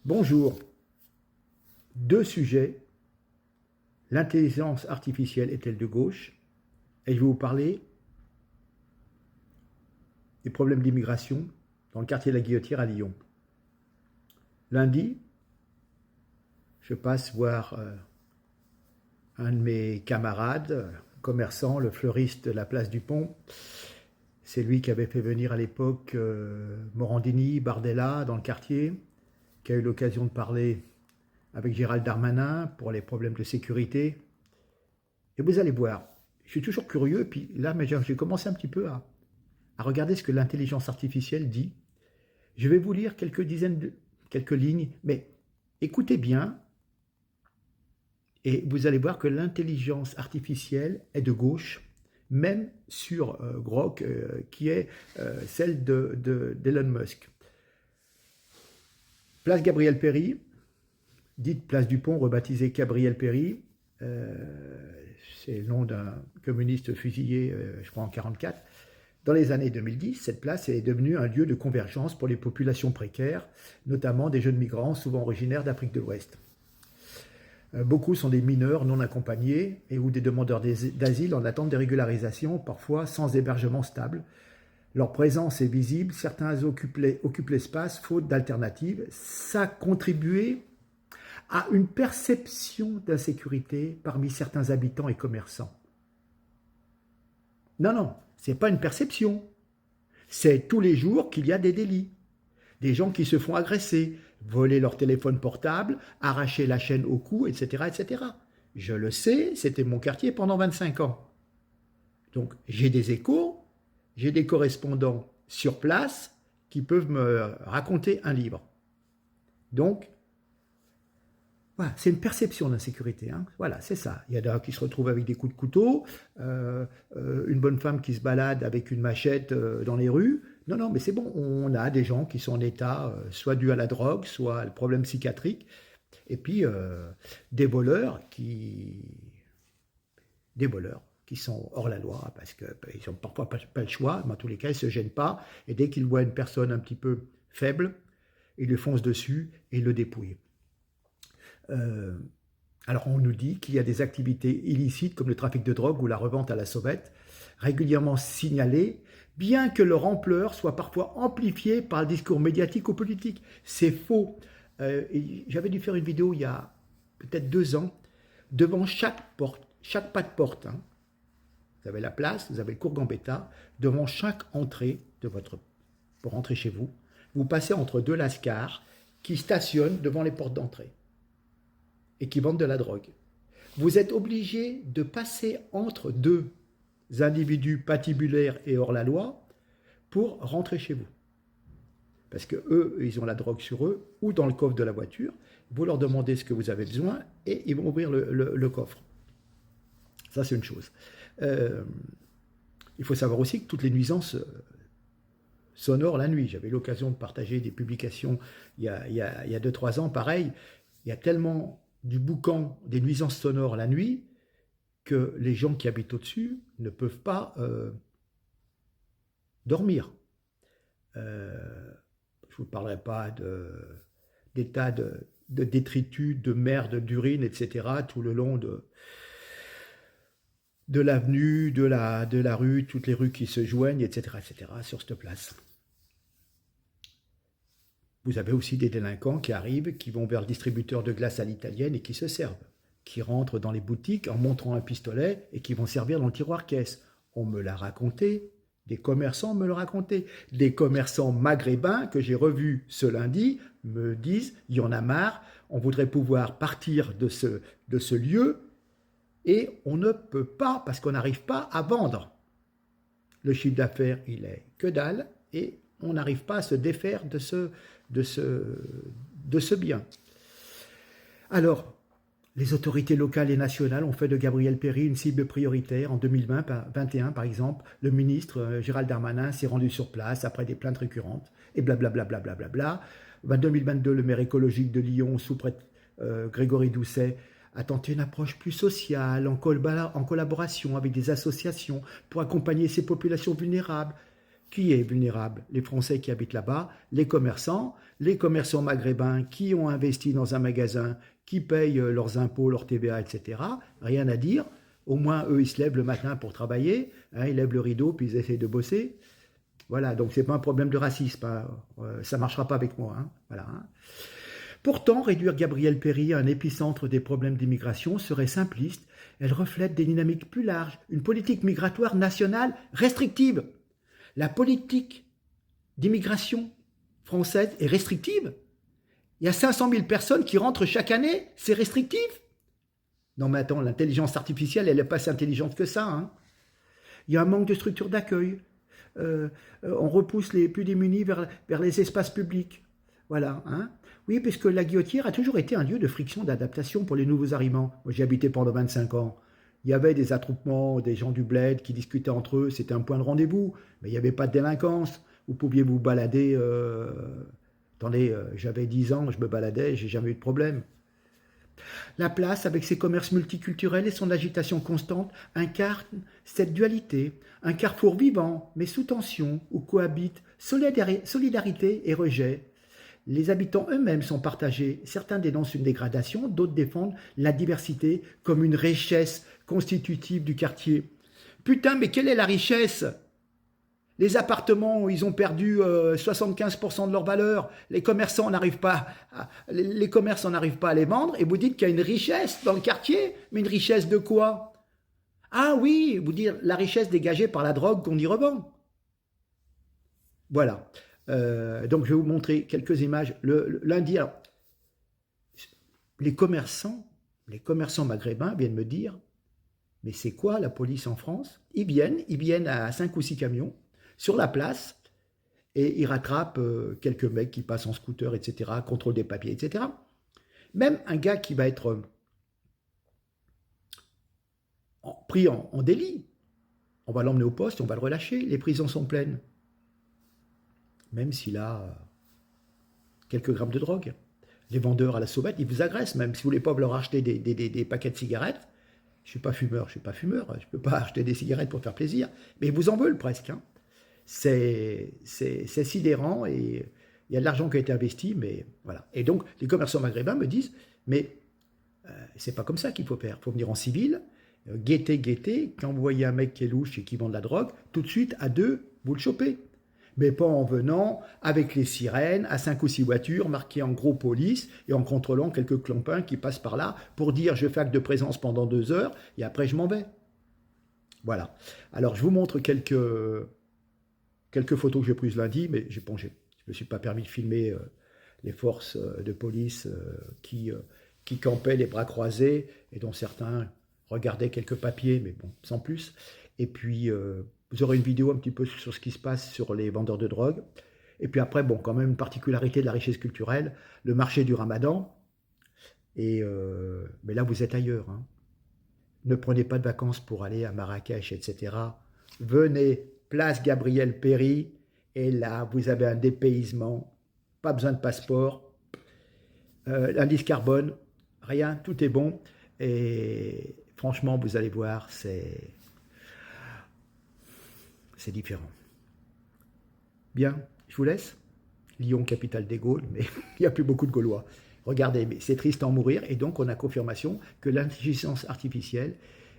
Bonjour. Deux sujets. L'intelligence artificielle est-elle de gauche? Et je vais vous parler des problèmes d'immigration dans le quartier de la Guillotière à Lyon. Lundi, je passe voir un de mes camarades, commerçant, le fleuriste de la place du Pont. C'est lui qui avait fait venir à l'époque Morandini, Bardella dans le quartier, qui a eu l'occasion de parler avec Gérald Darmanin pour les problèmes de sécurité. Et vous allez voir, je suis toujours curieux, puis là, mais j'ai commencé un petit peu à regarder ce que l'intelligence artificielle dit. Je vais vous lire quelques lignes, mais écoutez bien, et vous allez voir que l'intelligence artificielle est de gauche, même sur Grok, qui est celle d'Elon Musk. Place Gabriel Péri, dite place du Pont, rebaptisée Gabriel Péri, c'est le nom d'un communiste fusillé, je crois en 1944. Dans les années 2010, cette place est devenue un lieu de convergence pour les populations précaires, notamment des jeunes migrants, souvent originaires d'Afrique de l'Ouest. Beaucoup sont des mineurs non accompagnés et ou des demandeurs d'asile en attente de régularisation, parfois sans hébergement stable. Leur présence est visible, certains occupent l'espace faute d'alternatives. Ça a contribué à une perception d'insécurité parmi certains habitants et commerçants. Non, ce n'est pas une perception. C'est tous les jours qu'il y a des délits. Des gens qui se font agresser, voler leur téléphone portable, arracher la chaîne au cou, etc., etc. Je le sais, c'était mon quartier pendant 25 ans. Donc j'ai des échos, j'ai des correspondants sur place qui peuvent me raconter un livre. Donc, voilà, c'est une perception d'insécurité. Hein. Voilà, c'est ça. Il y en a qui se retrouvent avec des coups de couteau, une bonne femme qui se balade avec une machette dans les rues. Non, mais c'est bon. On a des gens qui sont en état, soit dû à la drogue, soit à le problème psychiatrique. Et puis, des voleurs qui sont hors la loi parce qu'ils n'ont parfois pas le choix, mais en tous les cas, ils ne se gênent pas. Et dès qu'ils voient une personne un petit peu faible, ils lui foncent dessus et le dépouillent. Alors on nous dit qu'il y a des activités illicites comme le trafic de drogue ou la revente à la sauvette, régulièrement signalées, bien que leur ampleur soit parfois amplifiée par le discours médiatique ou politique. C'est faux. J'avais dû faire une vidéo il y a peut-être 2 ans, devant chaque pas de porte. Hein. Vous avez la place, vous avez le cours Gambetta, devant chaque entrée pour rentrer chez vous, vous passez entre 2 lascars qui stationnent devant les portes d'entrée et qui vendent de la drogue. Vous êtes obligé de passer entre 2 individus patibulaires et hors la loi pour rentrer chez vous. Parce que eux, ils ont la drogue sur eux ou dans le coffre de la voiture. Vous leur demandez ce que vous avez besoin et ils vont ouvrir le coffre. Ça, c'est une chose. Il faut savoir aussi que toutes les nuisances sonores la nuit. J'avais l'occasion de partager des publications il y a 2-3 ans, pareil. Il y a tellement du boucan des nuisances sonores la nuit que les gens qui habitent au-dessus ne peuvent pas dormir. Je ne vous parlerai pas des tas de détritus, de merde, d'urine, etc. tout le long de l'avenue, de la rue, toutes les rues qui se joignent, etc., sur cette place. Vous avez aussi des délinquants qui arrivent, qui vont vers le distributeur de glace à l'italienne et qui se servent, qui rentrent dans les boutiques en montrant un pistolet et qui vont servir dans le tiroir caisse. On me l'a raconté, des commerçants me le racontaient. Des commerçants maghrébins que j'ai revus ce lundi me disent « il y en a marre, on voudrait pouvoir partir de ce lieu et on ne peut pas parce qu'on n'arrive pas à vendre. Le chiffre d'affaires, il est que dalle et on n'arrive pas à se défaire de ce bien. » Alors, les autorités locales et nationales ont fait de Gabriel Péri une cible prioritaire. En 2021, par exemple, le ministre Gérald Darmanin s'est rendu sur place après des plaintes récurrentes. Et blablabla. En 2022, le maire écologique de Lyon, sous-préfet Grégory Doucet, a tenté une approche plus sociale, en collaboration avec des associations pour accompagner ces populations vulnérables Qui est vulnérable? Les Français qui habitent là-bas, les commerçants maghrébins qui ont investi dans un magasin, qui payent leurs impôts, leur TVA, etc. Rien à dire. Au moins, eux, ils se lèvent le matin pour travailler, hein, ils lèvent le rideau, puis ils essaient de bosser. Voilà, donc c'est pas un problème de racisme, hein. Ça marchera pas avec moi. Hein. Voilà, hein. Pourtant, réduire Gabriel Péry à un épicentre des problèmes d'immigration serait simpliste. Elle reflète des dynamiques plus larges, une politique migratoire nationale restrictive. La politique d'immigration française est restrictive. Il y a 500 000 personnes qui rentrent chaque année, c'est restrictif. Non mais attends, l'intelligence artificielle, elle n'est pas si intelligente que ça. Hein. Il y a un manque de structures d'accueil. On repousse les plus démunis vers les espaces publics. Voilà. Hein. Oui, puisque la Guillotière a toujours été un lieu de friction, d'adaptation pour les nouveaux arrivants. Moi, j'y habitais pendant 25 ans. Il y avait des attroupements, des gens du bled qui discutaient entre eux, c'était un point de rendez-vous, mais il n'y avait pas de délinquance. Vous pouviez vous balader. Attendez, j'avais 10 ans, je me baladais, j'ai jamais eu de problème. La place, avec ses commerces multiculturels et son agitation constante, incarne cette dualité, un carrefour vivant, mais sous tension, où cohabitent solidarité et rejet. Les habitants eux-mêmes sont partagés. Certains dénoncent une dégradation, d'autres défendent la diversité comme une richesse constitutive du quartier. Putain, mais quelle est la richesse? Les appartements, ils ont perdu 75% de leur valeur. Les commerçants n'arrivent pas à les vendre. Et vous dites qu'il y a une richesse dans le quartier. Mais une richesse de quoi? Ah oui, vous dites la richesse dégagée par la drogue qu'on y revend. Voilà. Donc je vais vous montrer quelques images. Lundi, alors, les commerçants maghrébins viennent me dire, mais c'est quoi la police en France? Ils viennent à 5 ou 6 camions sur la place et ils rattrapent quelques mecs qui passent en scooter, etc., contrôle des papiers, etc. Même un gars qui va être pris en délit, on va l'emmener au poste, on va le relâcher, les prisons sont pleines. Même s'il a quelques grammes de drogue. Les vendeurs à la sauvette, ils vous agressent, même si vous voulez pas leur acheter des paquets de cigarettes. Je suis pas fumeur, je peux pas acheter des cigarettes pour faire plaisir, mais ils vous en veulent presque. Hein. C'est sidérant et il y a de l'argent qui a été investi, mais voilà. Et donc, les commerçants maghrébins me disent, mais c'est pas comme ça qu'il faut faire. Il faut venir en civil, guetter, quand vous voyez un mec qui est louche et qui vend de la drogue, tout de suite, à deux, vous le chopez. Mais pas en venant avec les sirènes, à 5 ou 6 voitures, marquées en gros police, et en contrôlant quelques clampins qui passent par là pour dire je fais acte de présence pendant 2 heures, et après je m'en vais. Voilà. Alors je vous montre quelques photos que j'ai prises lundi, mais je ne me suis pas permis de filmer les forces de police qui campaient les bras croisés, et dont certains regardaient quelques papiers, mais bon, sans plus. Et puis... vous aurez une vidéo un petit peu sur ce qui se passe sur les vendeurs de drogue. Et puis après, bon, quand même une particularité de la richesse culturelle, le marché du Ramadan. Et mais là, vous êtes ailleurs. Hein. Ne prenez pas de vacances pour aller à Marrakech, etc. Venez, place Gabriel Péry, et là, vous avez un dépaysement. Pas besoin de passeport. L'indice carbone, rien, tout est bon. Et franchement, vous allez voir, c'est différent. Bien, je vous laisse. Lyon, capitale des Gaules, mais il n'y a plus beaucoup de Gaulois. Regardez, mais c'est triste à en mourir, et donc on a confirmation que l'intelligence artificielle,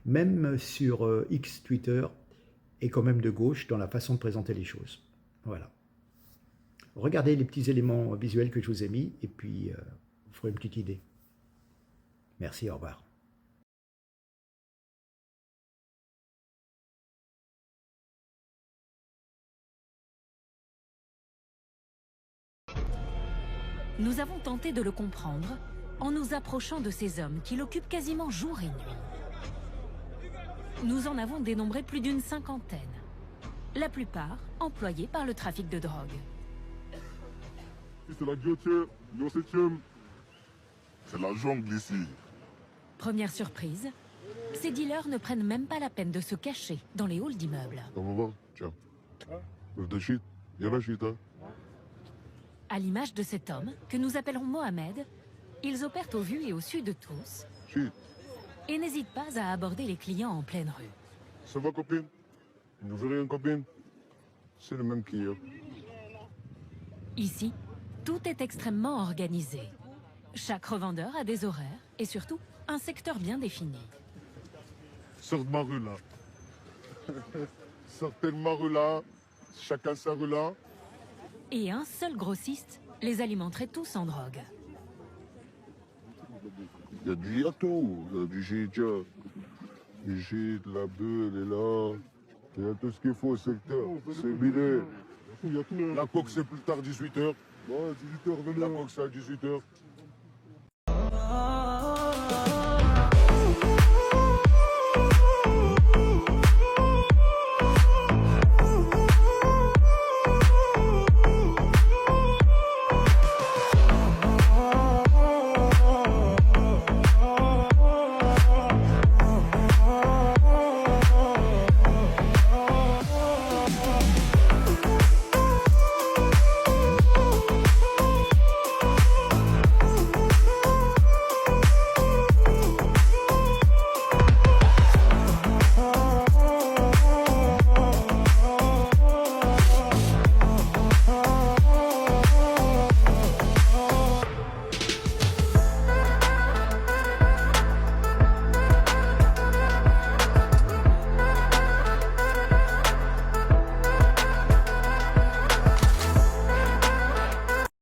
même sur X, Twitter, est quand même de gauche dans la façon de présenter les choses. Voilà. Regardez les petits éléments visuels que je vous ai mis, et puis vous ferez une petite idée. Merci, au revoir. Nous avons tenté de le comprendre en nous approchant de ces hommes qui l'occupent quasiment jour et nuit. Nous en avons dénombré plus d'une 50aine, la plupart employés par le trafic de drogue. C'est la Guillotière, Lyon 7e. C'est la jungle ici. Première surprise, ces dealers ne prennent même pas la peine de se cacher dans les halls d'immeubles. On va voir, tiens. Meuf de shit, y'a la shit, hein. À l'image de cet homme, que nous appellerons Mohamed, ils opèrent au vu et au su de tous Shit. et n'hésitent pas à aborder les clients en pleine rue. Ça va, copine? Il nous fait rien, copine? C'est le même qu'hier. Ici, tout est extrêmement organisé. Chaque revendeur a des horaires et surtout un secteur bien défini. Sors de ma rue là. Sortez de ma rue là. Chacun sa rue là. Et un seul grossiste les alimenterait tous en drogue. Il y a du yato, il y a du gidja. Du gîte, la bœuf, elle est là. Il y a tout ce qu'il faut au secteur. C'est bidé. La coque, c'est plus tard, 18h. 18h, la coque, c'est à 18h.